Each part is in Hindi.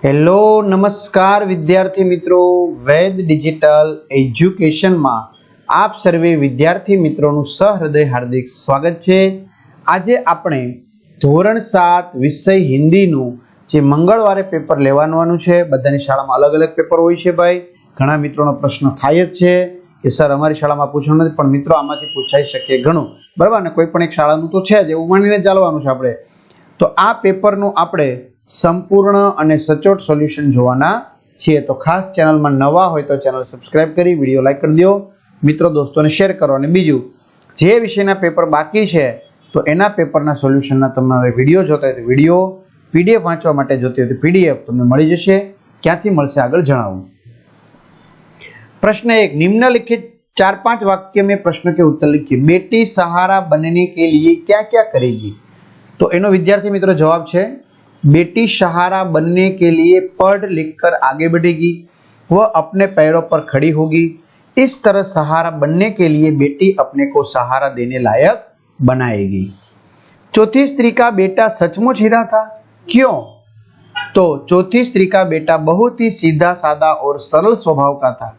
हेलो नमस्कार विद्यार्थी मित्रों, वैद डिजिटल एज्युकेशन में आप सर्वे विद्यार्थी मित्रों सहृदय हार्दिक स्वागत है। आज आपणे धोरण 7 विषय हिंदी नु जे मंगळवारे पेपर लेवानुं छे। बधानी शाळामां अलग अलग पेपर होय छे भाई। घणा मित्रोनो प्रश्न थाय ज छे कि सर अमारी शाळामां पूछવાનું નથી, પણ મિત્રો આમાંથી પૂછાઈ શકે ઘણું, બરાબર ને? કોઈ પણ એક શાળાનું તો છે જ, એવું માનીને ચાલવાનું છે આપણે। તો આ પેપરનું આપણે संपूर्ण અને સચોટ સોલ્યુશન જોવાના છીએ। તો ખાસ ચેનલમાં નવા હોય તો ચેનલ સબસ્ક્રાઇબ કરી વિડિયો લાઈક કરી દો, મિત્રો દોસ્તોને શેર કરો। અને બીજું, જે વિષયના પેપર બાકી છે તો એના પેપરના સોલ્યુશનના તમારે વિડિયો જોતા હોય તો વિડિયો, પીડીએફ વાંચવા માટે જોતી હોય તો પીડીએફ તમને મળી જશે। ક્યાંથી મળશે આગળ જણાવું। प्रश्न 1, निम्नलिखित 4-5 वाक्य में प्रश्न के उत्तर लिखिए। बेटी सहारा बनने के लिए क्या क्या करेगी? तो एनो विद्यार्थी मित्रों जवाब है, बेटी सहारा बनने के लिए पढ़ लिखकर आगे बढ़ेगी, वह अपने पैरों पर खड़ी होगी। इस तरह सहारा बनने के लिए बेटी अपने को सहारा देने लायक बनाएगी। चौथी स्त्री का बेटा सचमुच हीरा था, क्यों? तो चौथी स्त्री का बेटा बहुत ही सीधा साधा और सरल स्वभाव का था।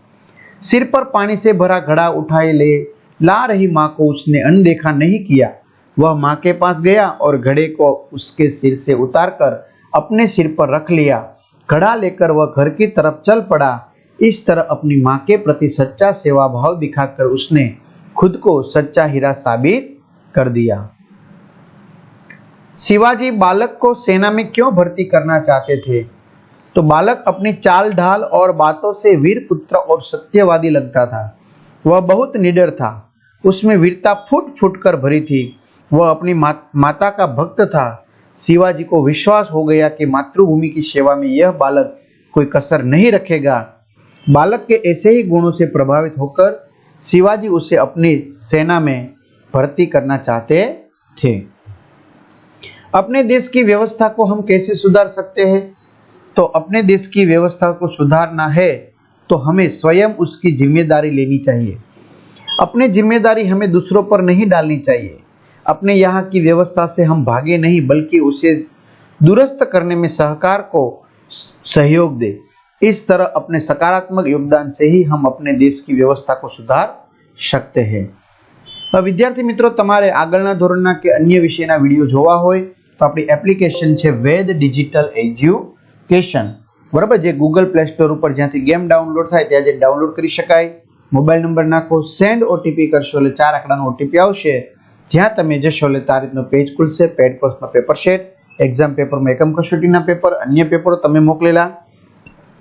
सिर पर पानी से भरा घड़ा उठाए ले ला रही माँ को उसने अनदेखा नहीं किया। वह माँ के पास गया और घड़े को उसके सिर से उतारकर अपने सिर पर रख लिया। घड़ा लेकर वह घर की तरफ चल पड़ा। इस तरह अपनी माँ के प्रति सच्चा सेवा भाव दिखाकर उसने खुद को सच्चा हीरा साबित कर दिया। शिवाजी बालक को सेना में क्यों भर्ती करना चाहते थे? तो बालक अपनी चाल ढाल और बातों से वीर पुत्र और सत्यवादी लगता था। वह बहुत निडर था, उसमें वीरता फूट फूट कर भरी थी। वह अपनी माता का भक्त था। शिवाजी को विश्वास हो गया कि मातृभूमि की सेवा में यह बालक कोई कसर नहीं रखेगा। बालक के ऐसे ही गुणों से प्रभावित होकर शिवाजी उसे अपनी सेना में भर्ती करना चाहते थे। अपने देश की व्यवस्था को हम कैसे सुधार सकते हैं? तो अपने देश की व्यवस्था को सुधारना है तो हमें स्वयं उसकी जिम्मेदारी लेनी चाहिए। अपनी जिम्मेदारी हमें दूसरों पर नहीं डालनी चाहिए। अपने यहाँ की व्यवस्था से हम भागे नहीं, बल्कि उसे दुरुस्त करने में सहकार को सहयोग दे। इस तरह अपने सकारात्मक योगदान से ही हम अपने देश की व्यवस्था को सुधार सकते हैं। विद्यार्थी मित्रों, तमारे आगळना धोरणना के अन्य विषयना विडियो जोवा होय तो आपणी एप्लिकेशन छे वेद डिजिटल एज्युकेशन, बराबर, जे गूगल प्ले स्टोर पर ज्यांथी गेम डाउनलॉड थाय त्यां जे डाउनलॉड करी शकाय। मोबाइल नंबर नाखो, सेंड ओटीपी करशो એટલે 4 આંકડાનો ઓટીપી આવશે। જ્યાં તમે જશો એટલે આ રીતનો પેજ ખુલશે। પેડ કોર્સમાં પેપર સેટ, એક્ઝામ પેપરમાં એકમ કસોટીના પેપર, અન્ય પેપરો તમે મોકલેલા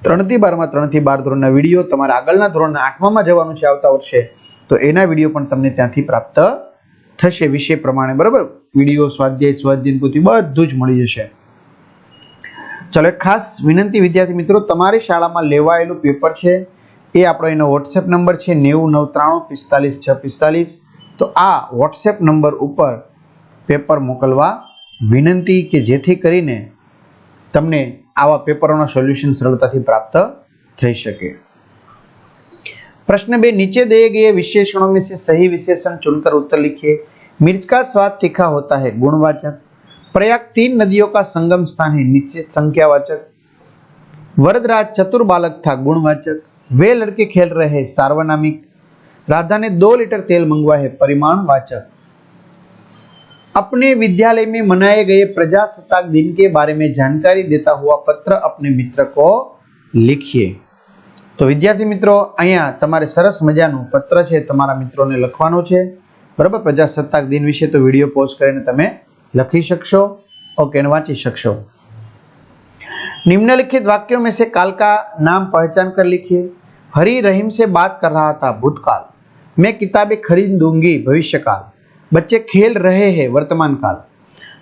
3 થી 12 માં 3 થી 12 ધોરણના વિડિયો, તમારા આગળના ધોરણના 8મા માં જવાનું છે આવતા વર્ષે, તો એના વિડિયો પણ તમને ત્યાંથી પ્રાપ્ત થશે વિષય પ્રમાણે, બરાબર। વિડિયો, સ્વાધ્યાય પોથી બધું જ મળી જશે। चलो एक खास विनंती विद्यार्थी मित्रों, तमारी शाला में लेवायेलुं पेपर छे ए आपणो एनो व्हाट्सएप नंबर छे 9093454645। तो आ व्हाट्सएप नंबर ऊपर पेपर मोकलवा विनंती के जेथी करीने तमने आवा पेपरोना सोल्यूशन सरलताथी प्राप्त थई शके। प्रश्न 2, नीचे दिए गए विशेषणों में से सही विशेषण चुनकर उत्तर लिखिए। मिर्च का स्वाद तीखा होता है, गुणवाचक। प्रयाग 3 नदियों का संगम स्थान है, निश्चित संख्यावाचक। वरदराज चतुर बालक था, गुणवाचक। वे लड़के खेल रहे हैं, सार्वनामिक। राधा ने 2 लीटर तेल मंगवा है, परिमाणवाचक। अपने विद्यालय में मनाए गए प्रजासत्ताक दिन के बारे में जानकारी देता हुआ पत्र अपने मित्र को लिखिए। तो विद्यार्थी मित्रों, अहींया तमारे सरस मजानुं पत्र छे तमारा मित्रोने लखवानो छे, बराबर। प्रजासत्ताक दिन विषे तो विडियो पॉज करीने तमे लखी शकशो, ओके, वांची शकशो। निम्नलिखित वाक्यों में से काल का नाम पहचान कर लिखिए। हरी रहीम से बात कर रहा था, भूतकाल। मैं किताबें खरीद दूंगी, भविष्यकाल। बच्चे खेल रहे हैं, वर्तमान काल।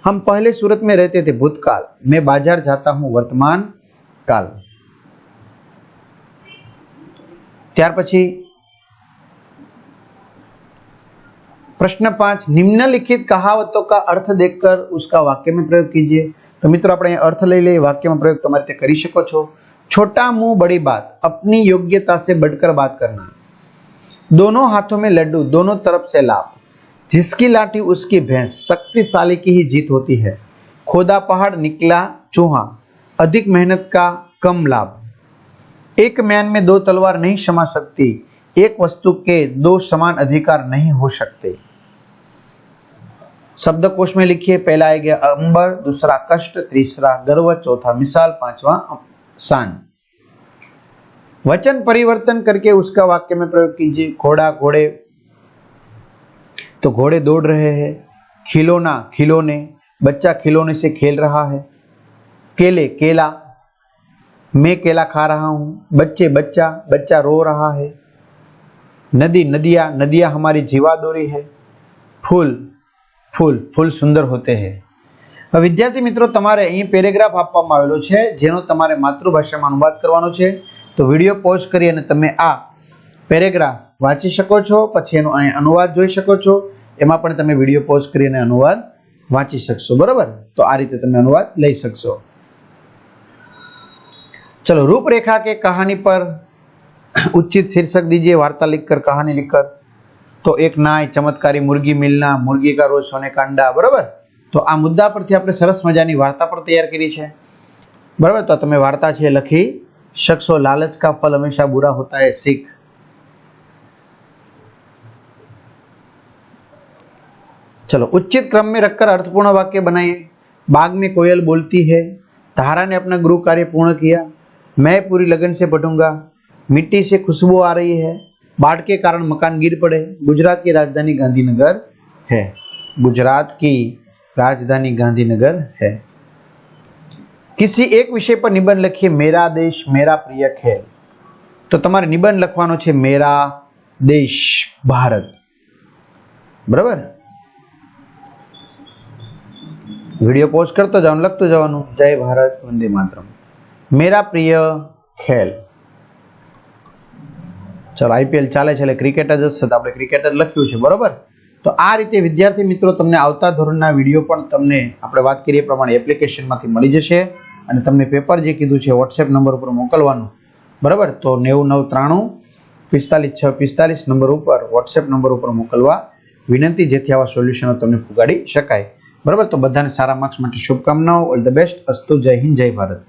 हम पहले सूरत में रहते थे, भूतकाल। मैं बाजार जाता हूं, वर्तमान काल। त्यार पछी प्रश्न 5, निम्नलिखित कहावतों का अर्थ देखकर उसका वाक्य में प्रयोग कीजिए। तो मित्रों, આપણે अर्थ લઈ લઈએ, वाक्य में प्रयोग તમારે તે કરી શકો છો। छोटा मुंह बड़ी बात, अपनी योग्यता से बढ़कर बात करना। दोनों हाथों में लड्डू, दोनों तरफ से लाभ। जिसकी लाठी उसकी भैंस, शक्तिशाली की ही जीत होती है। खोदा पहाड़ निकला चूहा, अधिक मेहनत का कम लाभ। एक म्यान में दो तलवार नहीं समा सकती, एक वस्तु के दो समान अधिकार नहीं हो सकते। शब्दकोश में लिखिए, पहला आ गया अंबर, दूसरा कष्ट, तीसरा गर्व, चौथा मिसाल, पांचवा शान। वचन परिवर्तन करके उसका वाक्य में प्रयोग कीजिए। घोड़ा घोड़े, तो घोड़े दौड़ रहे हैं। खिलौना खिलौने, बच्चा खिलौने से खेल रहा है। केले केला, मैं केला खा रहा हूं। बच्चे बच्चा, बच्चा रो रहा है। नदी नदिया, नदिया हमारी जीवादोरी है। फूल फूल, फूल सुंदर होते हैं। विद्यार्थी मित्रों, તમારે અહીં પેરેગ્રાફ આપવામાં આવેલો છે જેનો તમારે માતૃભાષામાં અનુવાદ કરવાનો છે। તો વિડિયો પોઝ કરી અને તમે આ પેરેગ્રાફ વાંચી શકો છો, પછી એનો અનુવાદ જોઈ શકો છો। એમાં પણ તમે વિડિયો પોઝ કરી અને અનુવાદ વાંચી શકશો, બરાબર। તો આ રીતે તમે અનુવાદ લઈ શકશો। चलो, रूपरेखा के कहानी पर उचित शीर्षक दीजिए। वार्ता लिखकर कहानी लिखकर। तो एक नाय, चमत्कारी मुर्गी मिलना, मुर्गी का रोज सोने का अंडा, बराबर। तो आ मुद्दा परथी आपणे सरस मजानी वार्ता पर तैयार करी छे, बराबर। तो तमे वार्ता छे लखी शकशो। लालच का फल हमेशा बुरा होता है, सीख। चलो, उचित क्रम में रखकर अर्थपूर्ण वाक्य बनाइए। बाग में कोयल बोलती है, तारा ने अपना गृह कार्य पूर्ण किया, मैं पूरी लगन से पढ़ूंगा, मिट्टी से खुशबू आ रही है, बाढ़ के कारण मकान गिर पड़े, गुजरात की राजधानी गांधीनगर है। गुजरात की राजधानी गांधीनगर है। किसी एक विषय पर निबंध लिखिए। मेरा देश मेरा प्रिय खेल। तो તમારે નિબંધ લખવાનો છે मेरा देश भारत, બરાબર। વિડિયો પોઝ કરતો જાવ, લખતો જવાનું। જય ભારત, વંદે માતરમ। मेरा प्रिय खेल। चलो, आईपीएल चाले छे, क्रिकेट ज हशे तो आपणे क्रिकेटर लख्युं छे, बरोबर। तो आ रीते विद्यार्थी मित्रों तमने आवता धोरणना विडियो पण तमने आपणे वात करीए प्रमाणे एप्लिकेशनमांथी मळी जशे अने तमने पेपर जे कीधुं छे व्हाट्सएप नंबर पर मोकलवानुं, बराबर। तो 9993 45 6 45 नंबर पर व्हाट्सएप नंबर पर मोकलवा विनंती, जेथी आवा सोल्यूशनो तमने पुगाड़ी शकाय, बराबर। तो बधाने सारा मार्क्स माटे शुभकामनाओं। ऑल ध बेस्ट। अस्तु। जय हिंद, जय भारत।